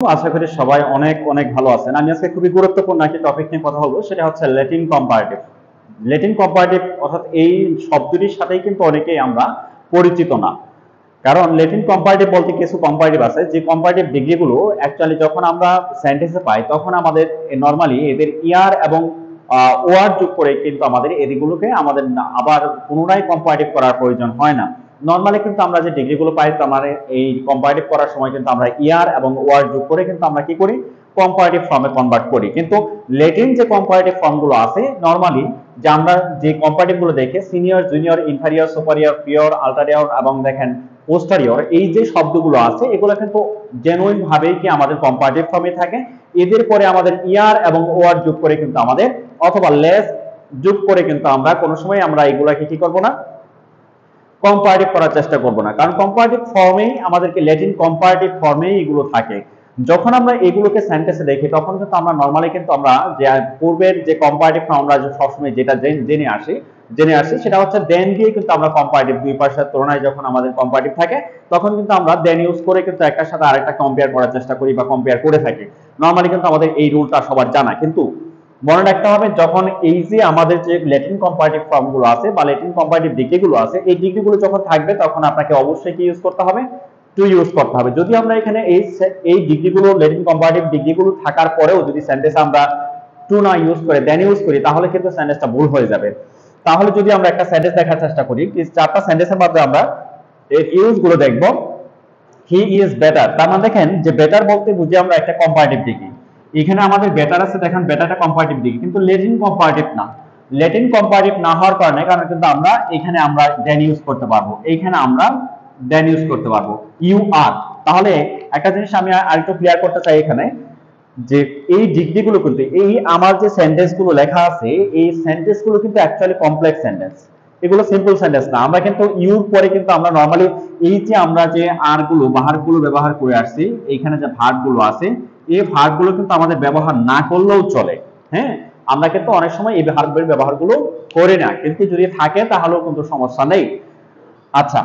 আশা করি সবাই অনেক অনেক ভালো আছেন। আমি আজকে খুবই গুরুত্বপূর্ণ একটা টপিক নিয়ে কথা বলবো, সেটা হচ্ছে ল্যাটিন কম্পারেটিভ। ল্যাটিন কম্পারেটিভ অর্থাৎ এই শব্দটির সাথেই কিন্তু অনেকেই আমরা পরিচিত না। কারণ ল্যাটিন কম্পারেটিভ বলতে কিছু কম্পারেটিভ আছে, যে কম্পারেটিভ ডিগ্রিগুলো অ্যাকচুয়ালি যখন আমরা সেন্টেন্সে পাই তখন আমাদের নরমালি এদের ইয়ার এবং ওয়ার্ড যোগ করে কিন্তু আমাদের এদিকগুলোকে আমাদের আবার পুনরায় কম্পারেটিভ করার প্রয়োজন হয় না। নরমালি কিন্তু আমরা যে ডিগ্রিগুলো পাই তার এই কম্পারেটিভ করার সময় কিন্তু আমরা ইয়ার এবং ওয়ার্ড যোগ করে কিন্তু আমরা কি করি, কম্পারেটিভ ফর্মে কনভার্ট করি। কিন্তু ল্যাটিন যে কম্পারেটিভ ফর্মগুলো আছে নরমালি, যে আমরা যে কম্পারেটিভ গুলো দেখে senior, junior, inferior, superior, prior, ulterior এবং দেখেন পোস্টারিয়র, এই যে শব্দগুলো আছে এগুলো কিন্তু জেনুইন ভাবেই কি আমাদের কম্পারেটিভ ফর্মে থাকে। এদের পরে আমাদের ইয়ার এবং ওয়ার্ড যোগ করে কিন্তু আমাদের, অথবা লেস যোগ করে কিন্তু আমরা কোনো সময় আমরা এগুলাকে কি করব না, কম্পারেটিভ করার চেষ্টা করব না। কারণ কম্পারেটিভ ফর্মেই আমাদেরকে ল্যাটিন কম্পারেটিভ ফর্মেই এগুলো থাকে। যখন আমরা এগুলোকে সেন্টেন্সে দেখি তখন কিন্তু আমরা নরমালি কিন্তু আমরা যে পূর্বের যে কম্পারেটিভ ফর্ম আমরা সবসময় যেটা জেনে আসি সেটা হচ্ছে দেন দিয়ে কিন্তু আমরা কম্পারেটিভ, দুই পাশের তুলনায় যখন আমাদের কম্পারেটিভ থাকে তখন কিন্তু আমরা দেন ইউজ করে কিন্তু একটার সাথে আরেকটা কম্পেয়ার করার চেষ্টা করি বা কম্পেয়ার করে থাকি। নরমালি কিন্তু আমাদের এই রুলটা সবার জানা, কিন্তু মনে রাখতে হবে যখন এই যে আমাদের যে ল্যাটিন কম্পারেটিভ ফর্মগুলো আছে বা ল্যাটিন কম্পারেটিভ ডিগ্রিগুলো আছে, এই ডিগ্রিগুলো যখন থাকবে তখন আপনাকে অবশ্যই কি ইউজ করতে হবে, টু ইউজ করতে হবে। যদি আমরা এখানে এই ডিগ্রিগুলো, ল্যাটিন কম্পারেটিভ ডিগ্রিগুলো থাকার পরেও যদি সেন্টেন্স আমরা টু না ইউজ করে দেন ইউজ করি তাহলে কিন্তু সেন্টেন্সটা ভুল হয়ে যাবে। তাহলে যদি আমরা একটা সেন্টেন্স দেখার চেষ্টা করি, চারটা সেন্টেন্সের মধ্যে আমরা এর ইউজ গুলো দেখব। হি ইজ বেটার, তার মানে দেখেন যে বেটার বলতে বুঝি আমরা একটা কম্পারেটিভ ডিগ্রি। এখানে আমাদের বেটার আছে, দেখেন বেটারটা কম্পারেটিভ ডিগ্রি, কিন্তু ল্যাটিন কম্পারেটিভ না। ল্যাটিন কম্পারেটিভ না হওয়ার কারণে কিন্তু আমরা এখানে আমরা দেন ইউজ করতে পারবো, এইখানে আমরা দেন ইউজ করতে পারবো ইউ আর। তাহলে একটা জিনিস আমি আরেকটু ক্লিয়ার করতে চাই এখানে, যে এই ডিগ্রিগুলো কিন্তু এই আমার যে সেন্টেন্স গুলো লেখা আছে এই সেন্টেন্স গুলো কিন্তু অ্যাকচুয়ালি কমপ্লেক্স সেন্টেন্স, এগুলো সিম্পল সেন্টেন্স না। আমরা কিন্তু ইউর পরে কিন্তু আমরা নরমালি এই যে আমরা যে আর গুলো বাহার গুলো ব্যবহার করে আসছি, এইখানে যে ভার্ব গুলো আছে এই ভার্ব গুলো কিন্তু আমাদের ব্যবহার না করলেও চলে। হ্যাঁ, আমরা কিন্তু অনেক সময় এই ভার্বের ব্যবহার গুলো করি না, কিন্তু যদি থাকে তাহলেও কিন্তু সমস্যা নেই। আচ্ছা,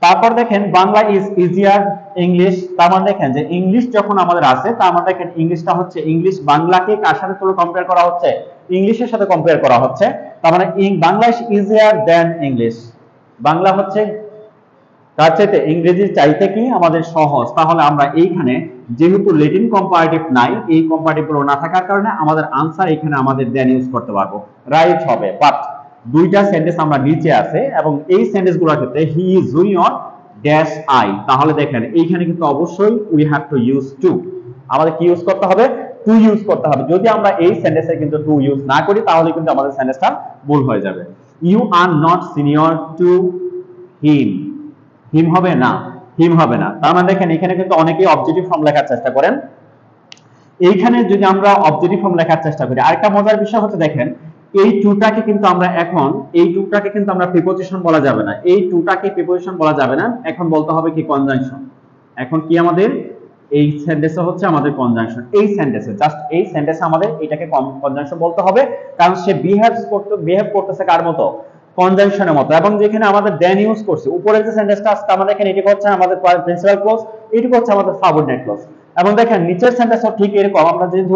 তারপর দেখেন বাংলা ইজ ইজিয়ার ইংলিশ, তার মানে দেখেন যে ইংলিশ যখন আমাদের আছে তার মানে দেখেন ইংলিশটা হচ্ছে, ইংলিশ বাংলাকে কার সাথে কম্পেয়ার করা হচ্ছে, ইংলিশের সাথে কম্পেয়ার করা হচ্ছে। তার মানে Bangla is easier than English, Bangla হচ্ছে তার চাইতে ইংরেজির চাইতে কি আমাদের সহজ। তাহলে আমরা এইখানে যেহেতু ল্যাটিন কম্পারেটিভ নাই, এই কম্পারেটিভ গুলো না থাকার কারণে আমাদের আনসার এখানে আমাদের দেন ইউজ করতে পারবো, রাইট হবে। বাট দুইটা সেন্টেন্স আমরা নিচে আছে এবং এই সেন্টেন্স গুলোর ক্ষেত্রে he is junior dash I, তাহলে দেখেন এইখানে কিন্তু অবশ্যই we have to use to, আমাদের কি ইউজ করতে হবে, টু ইউজ করতে হবে। যদি আমরা এই সেন্টেন্সে কিন্তু টু ইউজ না করি তাহলে কিন্তু আমাদের সেন্টেন্সটা ভুল হয়ে যাবে। You are not senior to him, him হবে না, হিম হবে না। তার মানে দেখেন এখানে কিন্তু অনেকেই অবজেক্টিভ ফর্ম লেখার চেষ্টা করেন। এইখানে যদি আমরা অবজেক্টিভ ফর্ম লেখার চেষ্টা করি, আরেকটা মজার বিষয় হচ্ছে দেখেন এই টুটাকে কিন্তু আমরা এখন, এই টুটাকে কিন্তু আমরা প্রিপোজিশন বলা যাবে না, এই টুটাকে প্রিপোজিশন বলা যাবে না, এখন বলতে হবে কি কনজাংশন। এখন কি আমাদের এই সেন্টেন্সে হচ্ছে আমাদের কনজাংশন, এই সেন্টেন্সে জাস্ট এই সেন্টেন্সে আমাদের এটাকে কনজাংশন বলতে হবে, কারণ সে বিহেভ করতেছে কার মতো, কনজাংশনের মতো। এবং যেখানে আমাদের দেন ইউজ করছে উপরের যে সেন্টেন্সটা আছে তার মানে দেখেন এটি হচ্ছে আমাদের প্রিন্সিপাল ক্লজ, এটি হচ্ছে আমাদের সাবঅর্ডিনেট ক্লজ। এবং দেখেন নিচের সেন্টেন্সও ঠিক এরকম, আমরা যেহেতু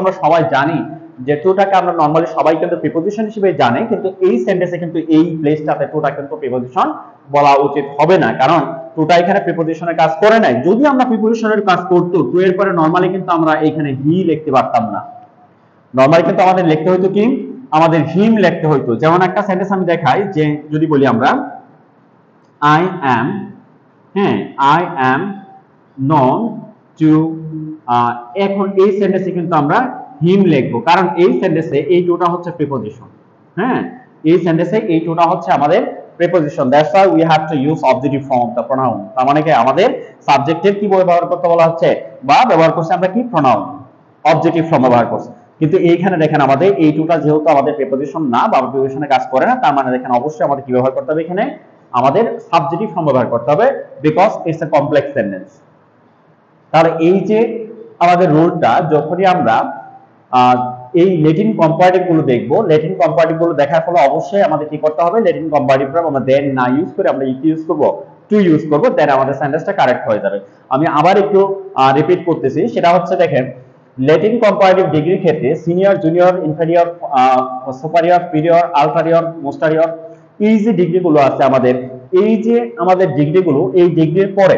আমরা সবাই জানি যে টুটাকে আমরা নরমালি সবাই কিন্তু প্রিপোজিশন হিসেবে জানি, কিন্তু এই সেন্টেন্সে কিন্তু এই প্লেসটাতে টুটা কিন্তু প্রিপোজিশন বলা উচিত হবে না, কারণ টুটা এখানে প্রিপোজিশনের কাজ করে নাই। যদি আমরা প্রিপোজিশনের কাজ করতো টু এর পরে নরমালি কিন্তু আমরা এখানে হি লিখতে পারতাম না, নরমালি কিন্তু আমাদের লিখতে হইতো কি, আমাদের হিম লিখতে হইতো। যেমন একটা সেন্টেন্স আমি দেখাই, যে যদি বলি আমরা আই অ্যাম, হ্যাঁ আই অ্যাম নন টু, এখন এই সেন্টেন্সে কিন্তু আমরা হিম লিখবো, কারণ এই সেন্টেন্সে এই টুটা হচ্ছে প্রিপোজিশন। হ্যাঁ, এই সেন্টেন্সে এই টুটা হচ্ছে আমাদের preposition, that's why we have to use objective form of the pronoun. তার মানে কি আমাদের সাবজেক্টের কি ব্যবহার করতে বলা হচ্ছে, বা ব্যবহার করছে আমরা কি প্রোনাউন, অবজেক্টিভ ফর্ম ব্যবহার করছি। কিন্তু এইখানে দেখেন আমাদের এই টুটা যেহেতু আমাদের প্রিপোজিশন না বা প্রিপোজিশনে কাজ করে না, তার মানে দেখেন অবশ্যই আমাদের কি ব্যবহার করতে হবে, এখানে আমাদের সাবজেক্টিভ ফর্ম ব্যবহার করতে হবে, because it's a complex sentence. তাহলে এই যে আমাদের রুলটা, যখনই আমরা এই ল্যাটিন কম্পারেটিভ গুলো দেখবো, ল্যাটিন কম্পারেটিভ গুলো দেখার ফলে অবশ্যই আমাদের কি করতে হবে, ল্যাটিন কম্পারেটিভ আমরা দেন না ইউজ করে আমরা কি ইউজ করবো, টু ইউজ করব, দেন আমাদের সেন্টেন্সটা কারেক্ট হয়ে যাবে। আমি আবার একটু রিপিট করতেছি, সেটা হচ্ছে দেখেন ল্যাটিন কম্পারেটিভ ডিগ্রির ক্ষেত্রে সিনিয়র, জুনিয়র, ইনফেরিয়র, সুপারিয়র, পিরিয়র, আলটারিয়র, মোস্টারিয়র, এই যে ডিগ্রিগুলো আছে আমাদের, এই যে আমাদের ডিগ্রিগুলো, এই ডিগ্রির পরে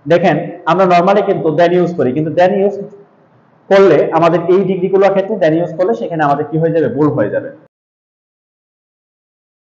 দেখেন আমরা নরমালি কিন্তু দেন ইউজ করি, কিন্তু দেন ইউজ করলে আমাদের এই ডিগ্রিগুলোর ক্ষেত্রে দেন ইউজ করলে সেখানে আমাদের কি হয়ে যাবে, ভুল হয়ে যাবে।